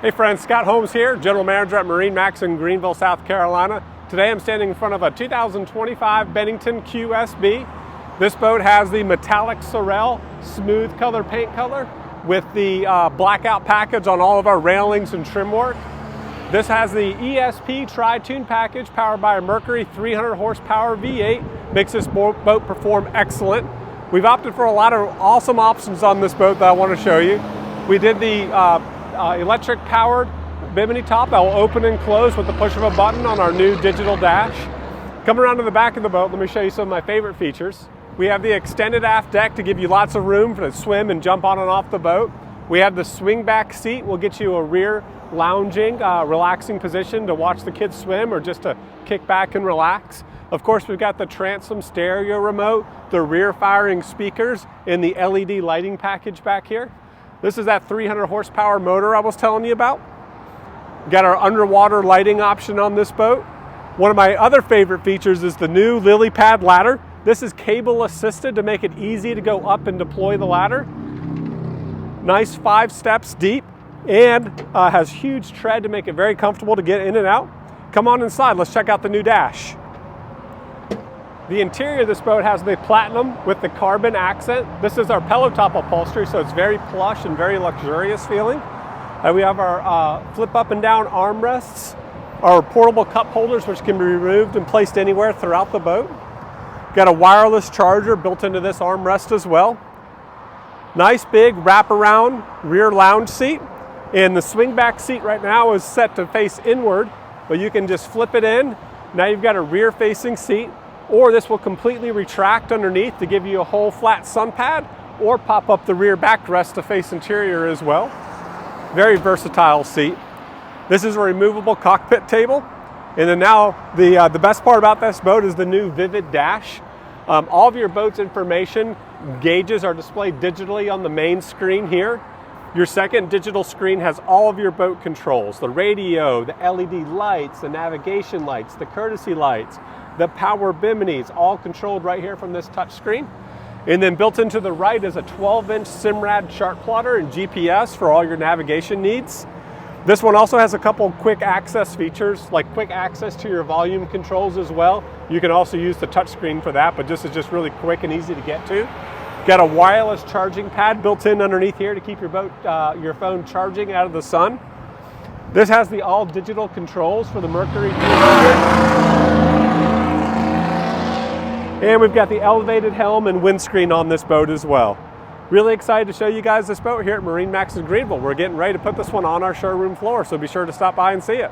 Hey friends, Scott Holmes here, General Manager at MarineMax in Greenville, South Carolina. Today I'm standing in front of a 2025 Bennington QSB. This boat has the metallic sorrel smooth color paint color with the blackout package on all of our railings and trim work. This has the ESP tri-tune package powered by a Mercury 300 horsepower V8. Makes this boat perform excellent. We've opted for a lot of awesome options on this boat that I want to show you. We did the electric powered bimini top that will open and close with the push of a button on our new digital dash. Coming around to the back of the boat, let me show you some of my favorite features. We have the extended aft deck to give you lots of room to swim and jump on and off the boat. We have the swing back seat. We'll get you a rear lounging, relaxing position to watch the kids swim or just to kick back and relax. Of course, we've got the transom stereo remote, the rear firing speakers, and the LED lighting package back here. This is that 300 horsepower motor I was telling you about. We've got our underwater lighting option on this boat. One of my other favorite features is the new lily pad ladder. This is cable assisted to make it easy to go up and deploy the ladder. Nice 5 steps deep and has huge tread to make it very comfortable to get in and out. Come on inside, let's check out the new dash. The interior of this boat has the platinum with the carbon accent. This is our pillow top upholstery, so it's very plush and very luxurious feeling. We have our flip up and down armrests, our portable cup holders which can be removed and placed anywhere throughout the boat. Got a wireless charger built into this armrest as well. Nice big wraparound rear lounge seat. And the swing back seat right now is set to face inward, but you can just flip it in. Now you've got a rear facing seat. Or this will completely retract underneath to give you a whole flat sun pad, or pop up the rear backrest to face interior as well. Very versatile seat. This is a removable cockpit table. And then now the best part about this boat is the new Vivid Dash. All of your boat's information gauges are displayed digitally on the main screen here. Your second digital screen has all of your boat controls, the radio, the LED lights, the navigation lights, the courtesy lights, the power biminis, all controlled right here from this touch screen. And then built into the right is a 12-inch Simrad chart plotter and GPS for all your navigation needs. This one also has a couple quick access features, like quick access to your volume controls as well. You can also use the touch screen for that, but this is just really quick and easy to get to. Got a wireless charging pad built in underneath here to keep your boat, your phone charging out of the sun. This has the all digital controls for the Mercury 300. And we've got the elevated helm and windscreen on this boat as well. Really excited to show you guys this boat here at MarineMax in Greenville. We're getting ready to put this one on our showroom floor, so be sure to stop by and see it.